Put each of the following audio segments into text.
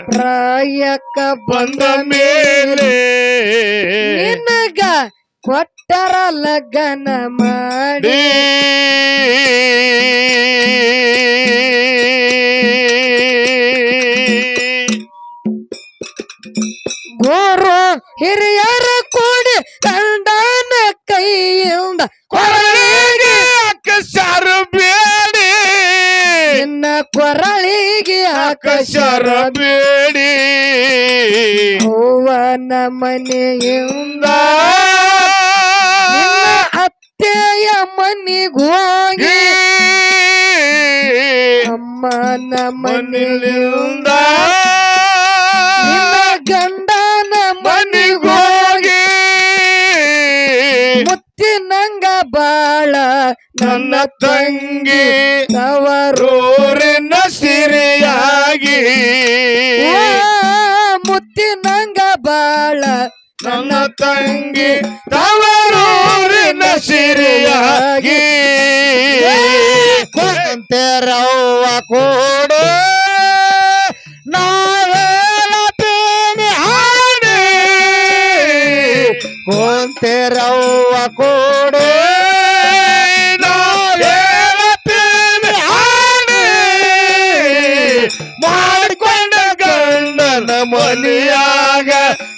ಪ್ರಾಯಕ್ಕ ಬಂದ ಮೇಲೆ ನಿನಗ ಕೊಟ್ಟರ ಲಗ್ನ ಮಾಡಿ ಗೋರು ಹಿರಿಯರ ಕೂಡಿ ಗಂಡನ ಕೈಯಿಂದ ಕೊರಳಿಗೆ ಅಕ್ಕಸಾರ ಬೇಡಿ ನಿನ್ನ ಕೊರಳಿಗೆ ಅಕ್ಕಸಾರ ಬೇಡಿ ಹೂವನ ಮನೆಯಿಂದ ನಿನ್ನ ಅತ್ತೆಯ ಮನೆಗೋಗಿ ಅಮ್ಮನ ಮನೆಯಿಂದ ನಿನ್ನ ಗಂಡನ ಮನೆಗೋಗಿ ಮುತ್ತಿನಂಗ ಬಾಳ ನನ್ನ ತಂಗಿ ತವರೂರಿನ ಸಿರಿಯಾಗಿ ಮುತ್ತಿನಂಗ ಬಾಳ ನನ್ನ ತಂಗಿ ತವರೂರಿನ ಸಿರಿಯಾಗಿ ಕೊಂತೆರವ್ವ ಕೊಡು ನಾವೇಳತೀನಿ ಹಾಡಿ ಕೊಂತೆರವ್ವ ಕೊಡು ನಾವೇಳತೀನಿ ಹಾಡಿ ಮಾಡಿಕೊಂಡ ಗಂಡನ ಮನೆಯಾಗ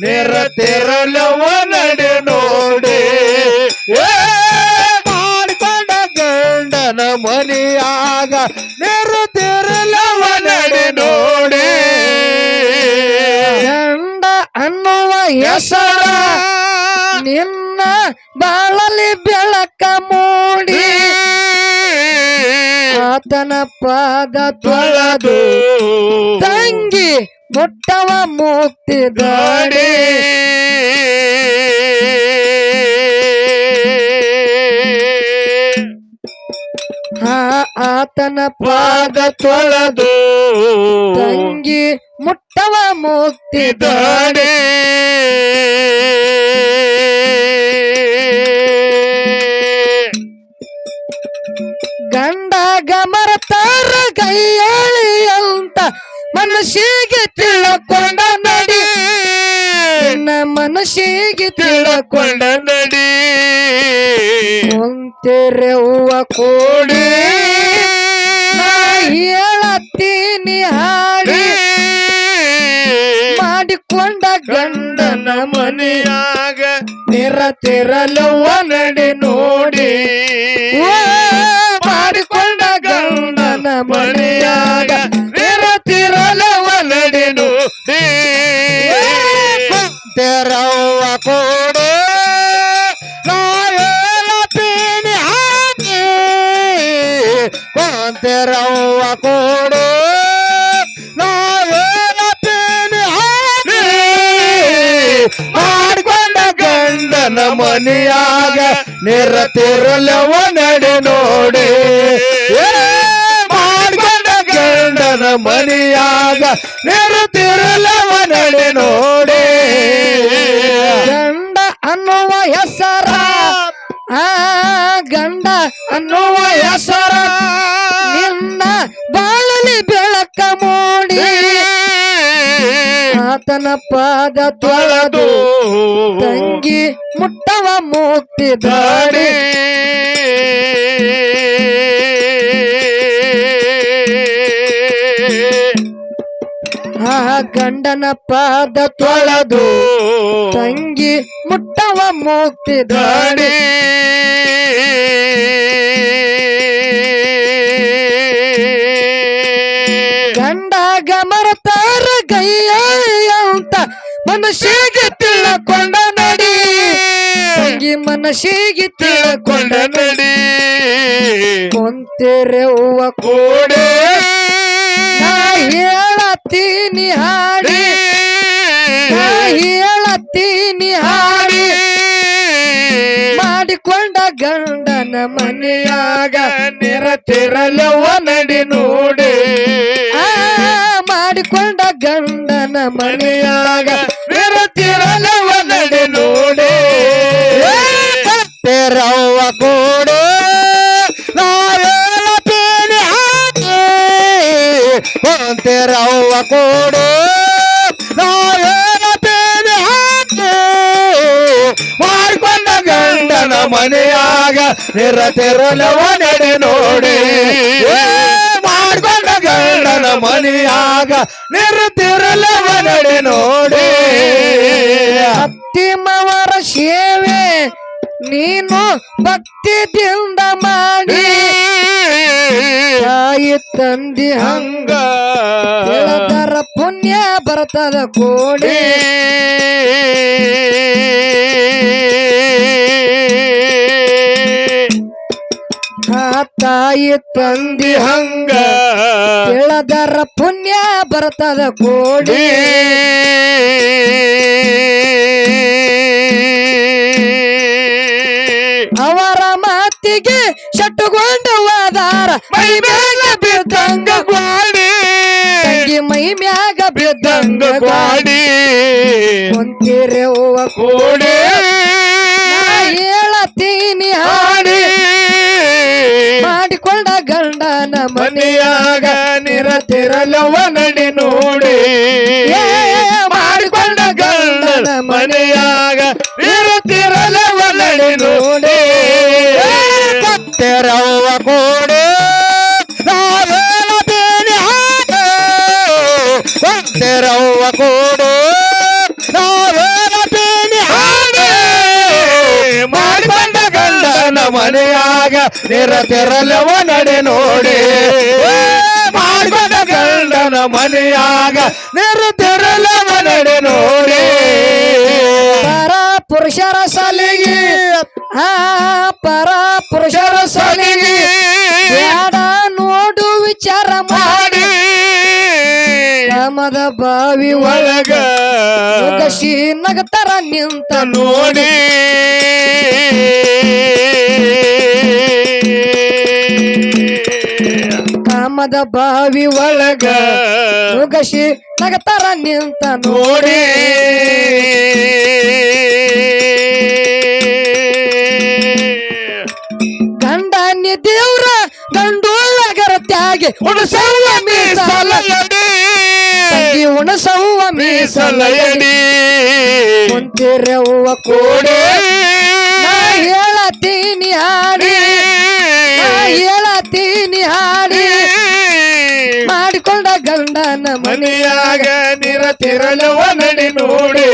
ನಿರತಿರಲವ ನಡೆ ನೋಡಿ ಮಾಡಿಕೊಂಡ ಗಂಡನ ಮನೆಯಾಗ ನಿರತಿರಲವ ನಡೆ ನೋಡಿ ಗಂಡ ಅನ್ನುವ ಹೆಸರ ನಿನ್ನ ಬಾಳಲಿ ಬೆಳಕ ಮೂಡಿ ಆತನ ಪಾದ ತೊಳೆದು ತಂಗಿ ಮುಟ್ಟವ ಮುಕ್ತಿದಾಡಿ ಆತನ ಪಾದ ತೊಳೆದು ತಂಗಿ ಮುಟ್ಟವ ಮುಕ್ತಿದಾಡಿ ಗಂಡಗ ಮರತಾರ ಕೈಯಾಳಿ ಅಂತ ಮನಸ್ಸಿಗೆ ತಿಳ್ಕೊಂಡ ನಡಿ ನಿನ್ನ ಮನಸ್ಸಿಗೆ ತಿಳ್ಕೊಂಡ ನಡಿ ಕುಂತೆರೆ ಹೂವ ಕೂಡಿ ನಾ ಹೇಳತ್ತೀನಿ ಹಾಡಿ ಮಾಡಿಕೊಂಡ ಗಂಡನ ಮನೆಯಾಗ ನಿರತಿರಲವ್ವ ನಡೆ ನೋಡಿ ಮಾಡಿಕೊಂಡ ಗಂಡನ ಮನೆಯಾಗ ನಿರತಿರಲವ ನಡೆ ನೋಡಿ ತೆರವ್ವ ಕೊಡು ನಾವೇಳತೀನಿ ಹಾಕಿ ಕೊಂತೆರವ್ವ ಕೊಡು ನಾವೇಳತೀನಿ ಹಾಕಿ ಮಾಡಿಕೊಂಡ ಗಂಡನ ಮನೆಯಾಗ ನಿರತಿರಲವ ನಡೆ ನೋಡಿ ಮಾಡಿಕೊಂಡ ಗಂಡನ ಮನೆಯಾಗ ನಿರತಿರಲವ ನಡೆ ನೋಡಿ ಗಂಡ ಅನ್ನುವ ಹೆಸರ ಗಂಡ ಅನ್ನುವ ಹೆಸರ ನಿನ್ನ ಬಾಳಲಿ ಬೆಳಕ ಮೂಡಿ ಆತನ ಪಾದ ತೊಳೆದು ತಂಗಿ ಮುಟ್ಟವ ಮುಕ್ತಿದಾಡಿ ಗಂಡನ ಪಾದ ತೊಳೆದು ತಂಗಿ ಮುಟ್ಟವ ಮುಕ್ತಿದಾಡಿ ಗಂಡಗ ಮರತಾರ ಗೈಯಾಳಿ ಅಂತ ಮನಸ್ಸಿಗೆ ತಿಳ್ಕೊಂಡ ನಡಿ ತಂಗಿ ಮನಸ್ಸಿಗೆ ತಿಳ್ಕೊಂಡ ನಡಿ ಕುಂತೆರೆ ಹೂವ ಕೂಡೆ ನಾ ಹೇಳತ್ತೀನಿ ಹಾಡಿ ನಾ ಹೇಳತ್ತೀನಿ ಹಾಡಿ ಮಾಡಿಕೊಂಡ ಗಂಡನ ಮನೆಯಾಗ ನಿರತಿರಲವ ನಡೆ ನೋಡಿ ಮಾಡಿಕೊಂಡ ಗಂಡನ ಮನೆಯಾಗ ನಿರತಿರಲವ ನಡೆ ನೋಡಿ ತೆರವ್ವ ಕೊಡು ನಾವೇಳತೀನಿ ಹಾಕಿ ಕೊಂತೆರವ್ವ ಕೊಡು ಮನೆಯಾಗ ನಿರತಿರಲವ ನಡೆ ನೋಡಿ ಮಾಡ್ಕೊಂಡ ಗಂಡನ ಮನೆಯಾಗ ನಿರತಿರಲವ ನಡೆ ನೋಡಿ ಅತ್ತಿಮವರ ಸೇವೆ ನೀನು ಭಕ್ತಿದಿಂದ ಮಾಡಿ ತಾಯಿ ತಂದಿ ಹಂಗ ಹೇಳದರ ಪುಣ್ಯ ಬರ್ತದ ಕೋಡಿ ಆ ತಾಯಿ ತಂದಿ ಹಂಗ ಹೇಳದರ ಪುಣ್ಯ ಬರ್ತದ ಕೋಡಿ ಅವರ ಮಾತಿಗೆ ಶಟ್ಟುಕೊಂಡು ಹೋದಾರ ಮೈ ಮ್ಯಾಗ ಬಿದ್ದಂಗ ಗ್ವಾಡಿ ತಂಗಿ ಮೈ ಮ್ಯಾಗ ಬಿದ್ದಂಗ ಬಿದ್ದಂಗ ಗ್ವಾಡಿ ಕುಂತಿರೆ ಹೂವ ಕೂಡಿ ಹೇಳತೀನಿ ಹಾಡಿ ಮಾಡಿಕೊಂಡ ಗಂಡನ ಮನೆಯಾಗ ನಿರತಿರಲವ ನಡೆ ನೋಡಿ ಮಾಡಿಕೊಂಡ ಗಂಡನ ಮನೆಯಾಗ ನಿರತಿರಲವ ನಡೆ ನೋಡಿ ತೆರವ ಕೂಡಿ ನಾವೇಳತೀನಿ ಹಾಡು ತೆರವ ಕೂಡಿ ನಾವೇಳತೀನಿ ಹಾಡು ಮಾಡಿಕೊಂಡ ಗಂಡನ ಮನೆಯಾಗ ನಿರತಿರಲವ ನಡೆ ನೋಡಿ ಮಾಡಿಕೊಂಡ ಗಂಡನ ಮನೆಯಾಗ ನಿರತಿರಲವ ನಡೆ ನೋಡಿ ಪರ ಪುರುಷರ ಸಲಿಗೆ ಆ ಪರ ಪುರುಷರ ಸಲಿಗೆ ಬೇಡ ನೋಡು ವಿಚಾರ ಮಾಡಿ ಕಾಮದ ಬಾವಿ ಒಳಗ ನುಗ್ಗಸಿ ನಗತರ ನಿಂತ ನೋಡಿ ಕಾಮದ ಬಾವಿ ಒಳಗ ನುಗ್ಗಸಿ ನಗತರ ನಿಂತ ನೋಡಿ ಗಂಡನ್ಯ ದೇವ್ರ ಗಂಡೋಳಗರ ತ್ಯಾಗಿ ಉಣಸವ್ವ ಮೀಸಲಯಡಿ ತಂಗಿ ಉಣಸವ್ವ ಮೀಸಲಯಡಿ ಕುಂತಿರವ್ವ ಕೂಡಿ ನಾ ಹೇಳತೀನಿ ಹಾಡಿ ನಾ ಹೇಳತೀನಿ ಹಾಡಿ ಮಾಡಿಕೊಂಡ ಗಂಡನ ಮನೆಯಾಗ ನಿರತಿರಲವ ನಡೆ ನೋಡಿ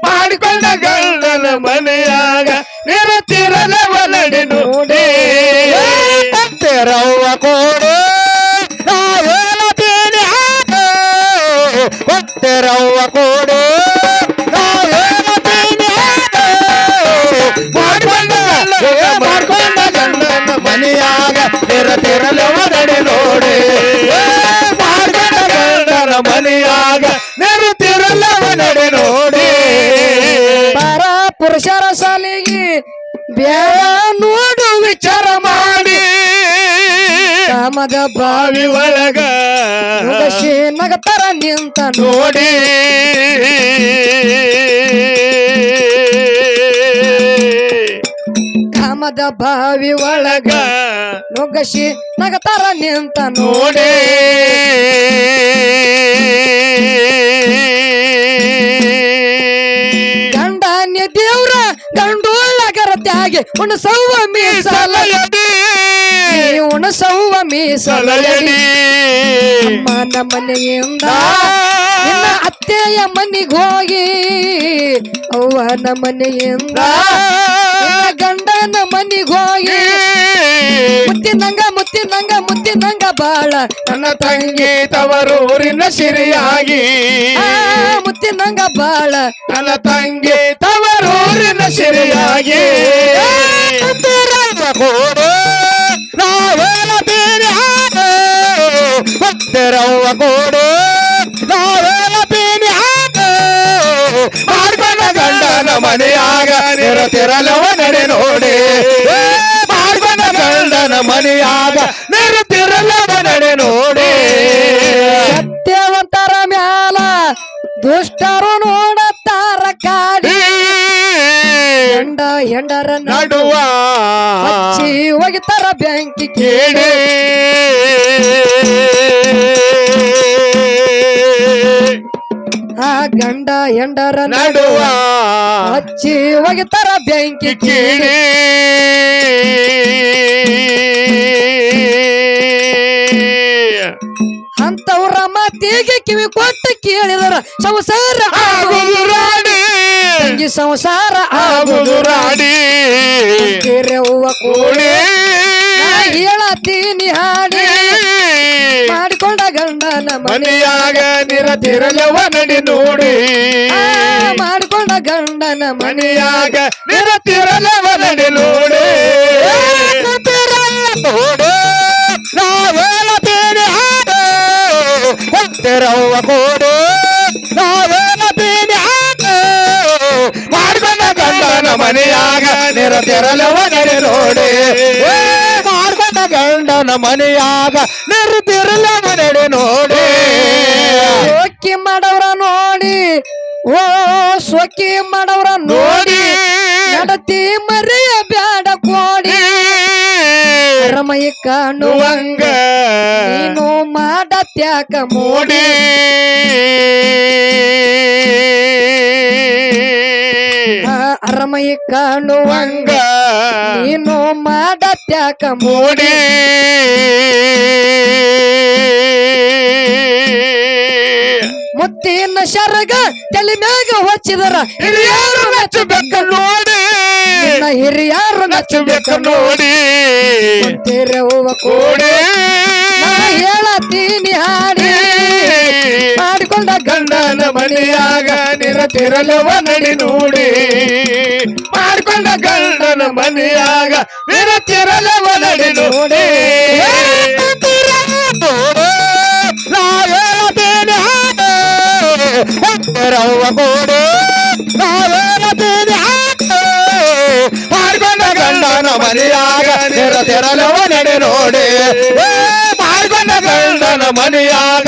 ಮಾಡಿಕೊಂಡ ಗಂಡನ ಮನೆಯಾಗ ನಿರತಿರಲವ ನಡೆ ನೋಡಿ ತೆರವ ಕೂಡಿ ನಾವೇಳತೀನಿ ಹಾಡು ತೆರವ ಕೂಡಿ ನಾವೇಳತೀನಿ ಹಾಡು ಮಾಡ್ಕೊಂಡ ಗಂಡನ ಮನೆಯಾಗ ನಿರತಿರಲವ ನಡೆ ನೋಡಿ ಮಾಡ್ಕೊಂಡ ಗಂಡನ ಮನೆಯಾಗ ನಿರತಿರಲವ ನಡೆ ನೋಡಿ ಪರ ಪುರುಷರ ಸಾಲಿಗೆ ಬೇಡ ನೋಡು ವಿಚಾರ ಮಾಡಿ ಕಾಮದ ಬಾವಿ ಬಾವಿ ಒಳಗ ನುಗ್ಗಸಿ ನಗತರ ನಿಂತ ನೋಡಿ ಕಾಮದ ಬಾವಿ ಒಳಗ ನುಗ್ಗಸಿ ನಗತರ ನಿಂತ ನೋಡಿ ಗಂಡನ್ಯ ದೇವ್ರ ಗಂಡೋಳಗರ ತ್ಯಾಗಿ ಉಣಸವ್ವ ಮೀಸಲಯಡಿ ಉಣಸವ್ವ ಮೀಸಲಯಡಿ ಅಮ್ಮನ ಮನೆಯಿಂದ ನಿನ್ನ ಅತ್ತೆಯ ಮನೆಗೆ ಹೋಗಿ ಅವ್ವನ ಮನೆಯಿಂದ ನಿನ್ನ ಗಂಡನ ಮನೆಗೆ ಹೋಗಿ ಮುತ್ತಿನಂಗ ಬಾಳ ನನ್ನ ತಂಗಿ ತವರೂರಿನ ಸಿರಿಯಾಗಿ ಮುತ್ತಿನಂಗ ಬಾಳ ನನ್ನ ತಂಗಿ ತವರೂರಿನ ಸಿರಿಯಾಗಿ ಕೂಡು ನಾವೇಳತೀನಿ ಹಾಡು ತೆರವ ಕೂಡು ನಾವೇಳತೀನಿ ಹಾಡು ಮಾಡ್ಕೊಂಡ ಗಂಡನ ಮನೆಯಾಗ ನಿರತಿರಲವ ನಡೆ ನೋಡಿ ಮಾಡ್ಕೊಂಡ ಗಂಡನ ಮನೆಯಾಗ ನಿರತಿರಲವ ನಡೆ ನೋಡಿ ಸತ್ಯವಂತರ ಮ್ಯಾಲ ದುಷ್ಟರು ನೋಡತ್ತಾರ ಕಾಡಿ ಗಂಡ ಹೆಂಡರ ನಡುವ ಹಚ್ಚಿ ಒಗಿತಾರ ಬೆಂಕಿ ಕೇಳಿ ಆ ಗಂಡ ಹೆಂಡರ ನಡುವ ಹಚ್ಚಿ ಒಗಿತಾರ ಬೆಂಕಿ ಕಿಡಿ ಅಂತವ್ರ ಮಾತಿಗೆ ಕಿವಿ ಕೊಟ್ಟು ಕೇಳಿದರ ಸಂಸಾರ ಆಗುದು ರಾಡಿ ತಂಗಿ ಸಂಸಾರ ಆಗುದು ರಾಡಿ ಹೂವ ಕೋಡಿ ಹೇಳತೀನಿ ಹಾಡಿ ಮಾಡಿಕೊಂಡ ಗಂಡನ ಮನೆಯಾಗ ನಿರತಿರಲವ ನಡಿ ನೋಡಿ ಮಾಡಿಕೊಂಡ ಗಂಡನ ಮನೆಯಾಗ ನಿರತಿರಲವ ನಡಿ ನೋಡಿ ನೋಡಿ ನಾವೇಳತೀನಿ ಹಾಡು ಹೊತ್ತಿರವ್ವ ಕೋಡು ನಾವೇಳತೀನಿ ಹಾಡು ಮಾಡ್ಕೊಂಡ ಗಂಡನ ಮನೆಯಾಗ ನಿರತಿರಲವ ನಡಿ ನೋಡಿ ಮಾಡ್ಕೊಂಡ ಗಂಡನ ಮನೆಯಾಗ ನಿರತಿರಲವ ನಡಿ ನೋಡಿ ಸೋಕಿ ಮಾಡವ್ರ ನೋಡಿ ಓ ಸೋಕಿ ಮಾಡವ್ರ ನೋಡಿ ನಡತಿ ಮರೆಯ ಬ್ಯಾಡ ಕೋಡಿ ರಮಯ ಕಾಣುವಂಗ ನೀನು ಮಾಡತ್ಯಾಕ ಮೋಡಿ ಅರಮಯ ಕಾಣುವಂಗ ನೀನು ಮಾಡತ್ಯಾಕ ಮೋಡಿ ಮುತ್ತಿನ ಶರಗ ತಲೆ ಮ್ಯಾಗ ಹೊಚ್ಚಿದರ ಹಿರಿಯರು ಮೆಚ್ಚಬೇಕು ನೋಡಿ ಹಿರಿಯರು ಮೆಚ್ಚಬೇಕು ನೋಡಿ ಹೂವ ಕೋಡಿ ನಾ ಹೇಳತೀನಿ ಹಾಡಿ ಮಾಡಿಕೊಂಡ ಗಂಡನ ಮನೆಯಾಗ ನಿರತಿರಲವ ನಡಿ ನೋಡಿ ಮಾಡ್ಕೊಂಡ ಗಂಡನ ಮನೆಯಾಗ ನಿರತಿರಲವ ನಡಿ ನೋಡಿ ನಾವೇಳತೀನಿ ಹಾಡು ಹೊತ್ತಿರವ್ವ ಕೋಡು ನಾವೇಳತೀನಿ ಹಾಡು ಮಾಡ್ಕೊಂಡ ಗಂಡನ ಮನೆಯಾಗ ನಿರತಿರಲವ ನಡಿ ನೋಡಿ ಮಾಡ್ಕೊಂಡ ಗಂಡನ ಮನೆಯಾಗ